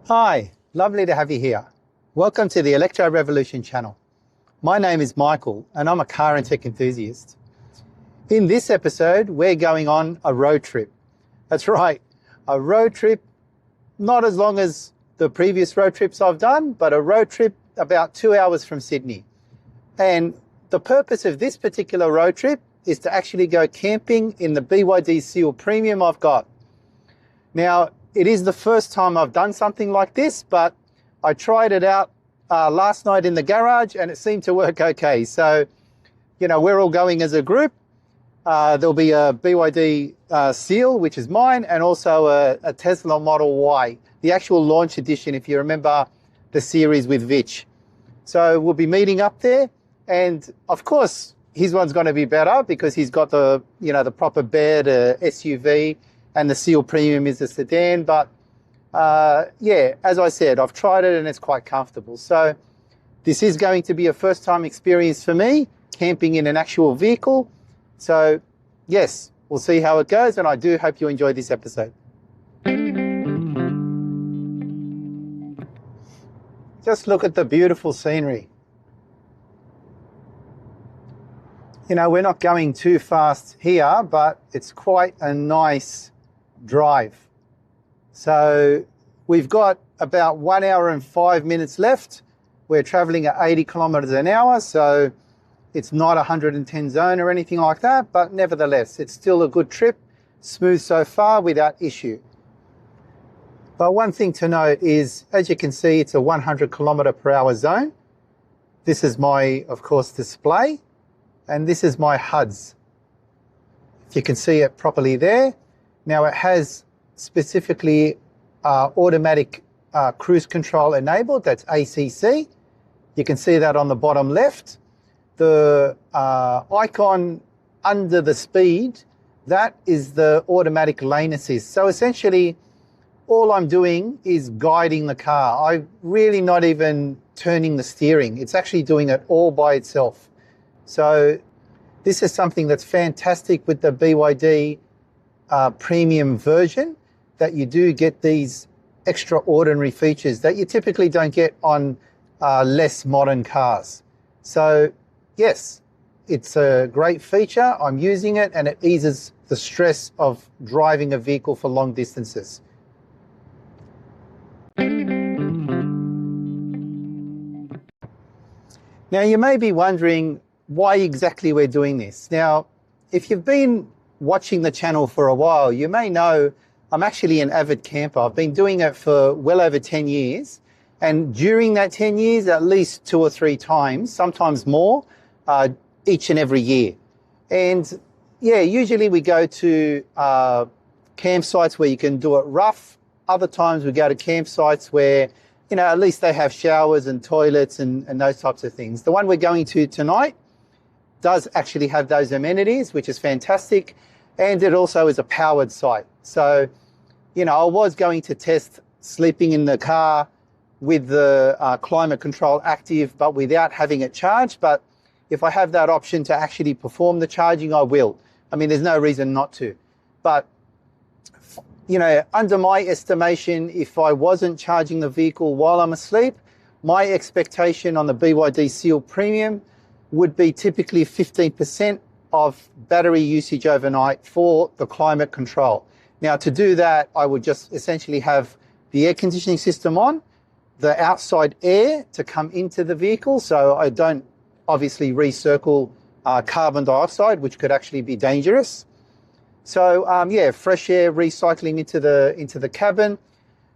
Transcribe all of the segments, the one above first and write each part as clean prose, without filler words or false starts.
Hi, lovely to have you here. Welcome to the Electro Revolution channel. My name is Michael and I'm a car and tech enthusiast. In this episode, we're going on a road trip. That's right, a road trip, not as long as the previous road trips I've done, but a road trip about 2 hours from Sydney. And the purpose of this particular road trip is to actually go camping in the BYD Seal Premium I've got. Now, it is the first time I've done something like this, but I tried it out last night in the garage and it seemed to work okay. So, we're all going as a group. There'll be a BYD Seal, which is mine, and also a Tesla Model Y, the actual launch edition, if you remember the series with Vitch. So we'll be meeting up there, and of course, his one's going to be better because he's got the proper bed, SUV, and the Seal Premium is a sedan. But as I said, I've tried it and it's quite comfortable. So this is going to be a first time experience for me, camping in an actual vehicle. So yes, we'll see how it goes, and I do hope you enjoy this episode. Just look at the beautiful scenery. We're not going too fast here, but it's quite a nice drive. So we've got about 1 hour and 5 minutes left. We're traveling at 80 kilometers an hour, so it's not 110 zone or anything like that, but nevertheless, it's still a good trip, smooth so far without issue. But one thing to note is, as you can see, it's a 100 kilometer per hour zone. This is my, of course, display, and this is my HUDs. If you can see it properly there. Now it has specifically automatic cruise control enabled, that's ACC. You can see that on the bottom left. The icon under the speed, that is the automatic lane assist. So essentially, all I'm doing is guiding the car. I'm really not even turning the steering. It's actually doing it all by itself. So this is something that's fantastic with the BYD premium version, that you do get these extraordinary features that you typically don't get on less modern cars. So yes, it's a great feature. I'm using it and it eases the stress of driving a vehicle for long distances. Now you may be wondering why exactly we're doing this. Now, if you've been watching the channel for a while, you may know I'm actually an avid camper. I've been doing it for well over 10 years. And during that 10 years, at least 2 or 3 times, sometimes more, each and every year. And yeah, usually we go to campsites where you can do it rough. Other times we go to campsites where, at least they have showers and toilets and those types of things. The one we're going to tonight does actually have those amenities, which is fantastic. And it also is a powered site. So, I was going to test sleeping in the car with the climate control active, but without having it charged. But if I have that option to actually perform the charging, I will. I mean, there's no reason not to. But, under my estimation, if I wasn't charging the vehicle while I'm asleep, my expectation on the BYD Seal Premium would be typically 15% of battery usage overnight for the climate control. Now, to do that, I would just essentially have the air conditioning system on, the outside air to come into the vehicle, so I don't obviously recircle carbon dioxide, which could actually be dangerous. So fresh air recycling into the cabin.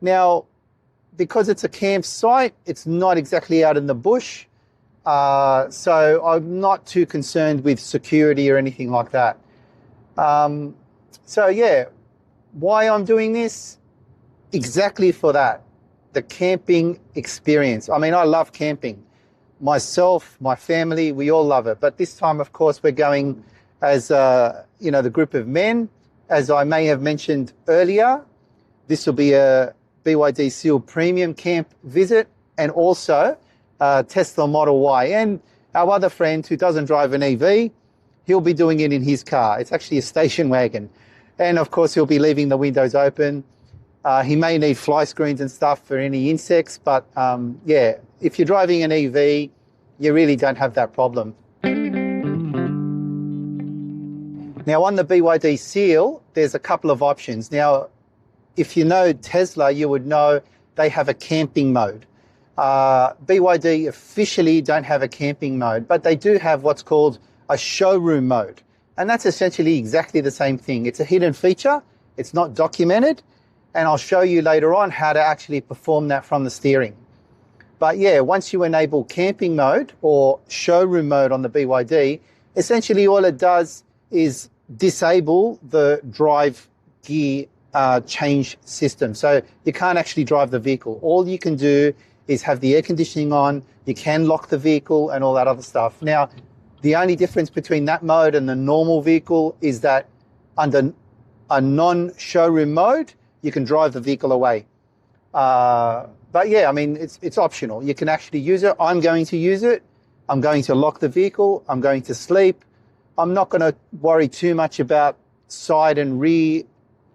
Now, because it's a campsite, it's not exactly out in the bush, so I'm not too concerned with security or anything like that. Why I'm doing this? Exactly for that, the camping experience. I mean, I love camping. Myself, my family, we all love it. But this time, of course, we're going as, the group of men. As I may have mentioned earlier, this will be a BYD Seal Premium camp visit, and also Tesla Model Y. And our other friend who doesn't drive an EV, he'll be doing it in his car. It's actually a station wagon. And of course, he'll be leaving the windows open. He may need fly screens and stuff for any insects, but yeah, if you're driving an EV, you really don't have that problem. Now on the BYD Seal, there's a couple of options. Now, if you know Tesla, you would know they have a camping mode. BYD officially don't have a camping mode, but they do have what's called a showroom mode. And that's essentially exactly the same thing. It's a hidden feature. It's not documented. And I'll show you later on how to actually perform that from the steering. But yeah, once you enable camping mode or showroom mode on the BYD, essentially all it does is disable the drive gear change system. So you can't actually drive the vehicle. All you can do is have the air conditioning on, you can lock the vehicle and all that other stuff. Now, the only difference between that mode and the normal vehicle is that under a non-showroom mode, you can drive the vehicle away. But yeah, I mean, it's optional. You can actually use it. I'm going to use it. I'm going to lock the vehicle. I'm going to sleep. I'm not going to worry too much about side and rear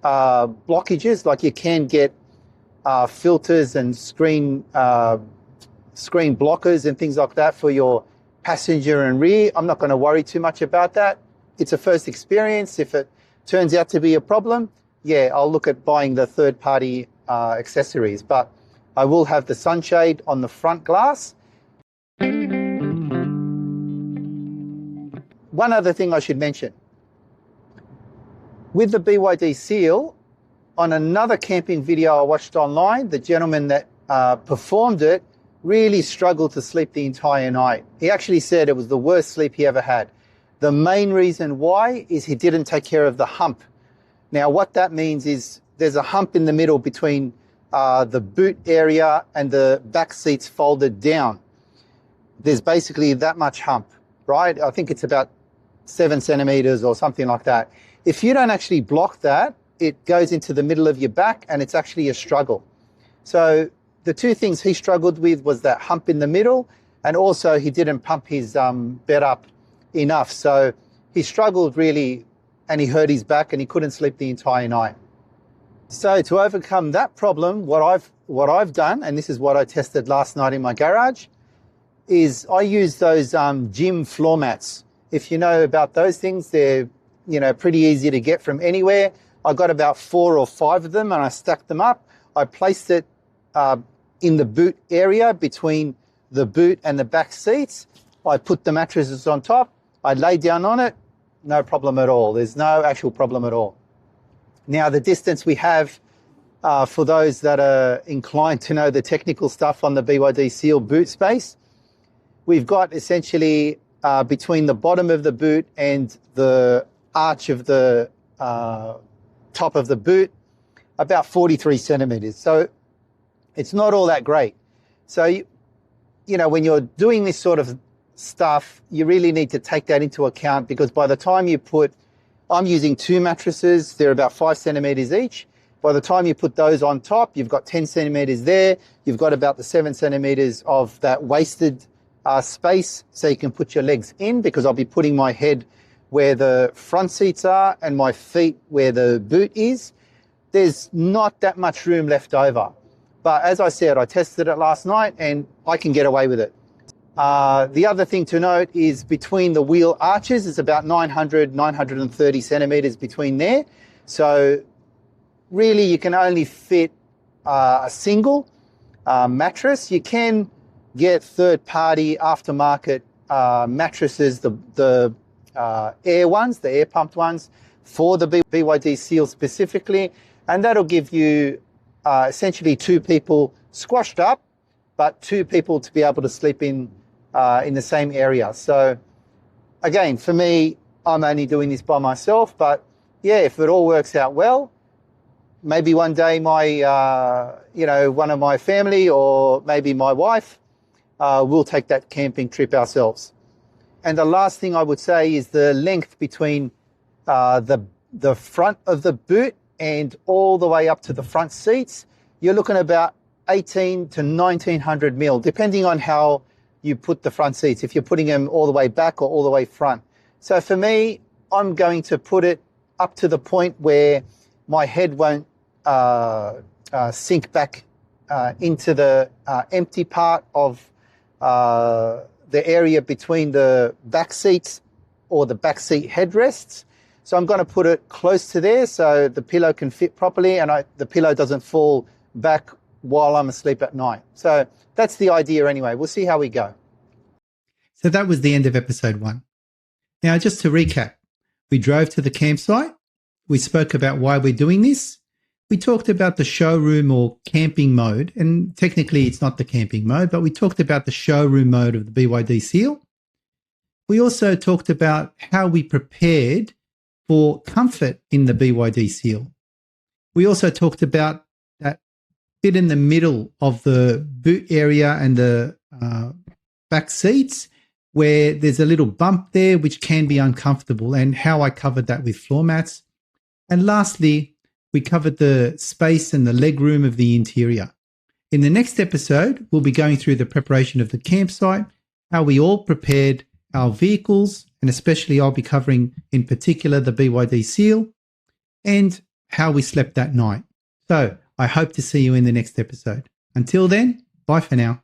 blockages. Like you can get filters and screen blockers and things like that for your passenger and rear. I'm not going to worry too much about that. It's a first experience. If it turns out to be a problem, yeah, I'll look at buying the third-party accessories. But I will have the sunshade on the front glass. One other thing I should mention. With the BYD Seal, on another camping video I watched online, the gentleman that performed it really struggled to sleep the entire night. He actually said it was the worst sleep he ever had. The main reason why is he didn't take care of the hump. Now, what that means is there's a hump in the middle between the boot area and the back seats folded down. There's basically that much hump, right? I think it's about 7 centimeters or something like that. If you don't actually block that, it goes into the middle of your back and it's actually a struggle. So the two things he struggled with was that hump in the middle, and also he didn't pump his bed up enough. So he struggled really, and he hurt his back and he couldn't sleep the entire night. So to overcome that problem, what I've done, and this is what I tested last night in my garage, is I use those gym floor mats. If you know about those things, they're pretty easy to get from anywhere. I got about 4 or 5 of them and I stacked them up. I placed it in the boot area between the boot and the back seats. I put the mattresses on top. I lay down on it. No problem at all. There's no actual problem at all. Now, the distance we have, for those that are inclined to know the technical stuff on the BYD Seal boot space, we've got essentially between the bottom of the boot and the arch of the top of the boot, about 43 centimeters. So it's not all that great. So, when you're doing this sort of stuff, you really need to take that into account, because by the time you I'm using 2 mattresses, they're about 5 centimeters each. By the time you put those on top, you've got 10 centimeters there. You've got about the 7 centimeters of that wasted space, so you can put your legs in, because I'll be putting my head where the front seats are and my feet where the boot is. There's not that much room left over. But as I said, I tested it last night and I can get away with it. The other thing to note is between the wheel arches is about 930 centimeters between there. So really you can only fit a single mattress. You can get third-party aftermarket mattresses, the air ones, the air pumped ones for the BYD Seal specifically, and that'll give you essentially 2 people squashed up, but 2 people to be able to sleep in the same area. So again, for me, I'm only doing this by myself, but yeah, if it all works out well, maybe one day my, one of my family or maybe my wife will take that camping trip ourselves. And the last thing I would say is the length between the front of the boot and all the way up to the front seats. You're looking at about 18 to 1900 mil, depending on how you put the front seats, if you're putting them all the way back or all the way front. So for me, I'm going to put it up to the point where my head won't sink back into the empty part of the area between the back seats or the back seat headrests. So I'm going to put it close to there so the pillow can fit properly and the pillow doesn't fall back while I'm asleep at night. So that's the idea anyway. We'll see how we go. So that was the end of episode 1. Now, just to recap, we drove to the campsite. We spoke about why we're doing this. We talked about the showroom or camping mode, and technically it's not the camping mode, but we talked about the showroom mode of the BYD Seal. We also talked about how we prepared for comfort in the BYD Seal. We also talked about that bit in the middle of the boot area and the back seats where there's a little bump there which can be uncomfortable, and how I covered that with floor mats. And lastly, we covered the space and the leg room of the interior. In the next episode, we'll be going through the preparation of the campsite, how we all prepared our vehicles, and especially I'll be covering in particular the BYD Seal, and how we slept that night. So I hope to see you in the next episode. Until then, bye for now.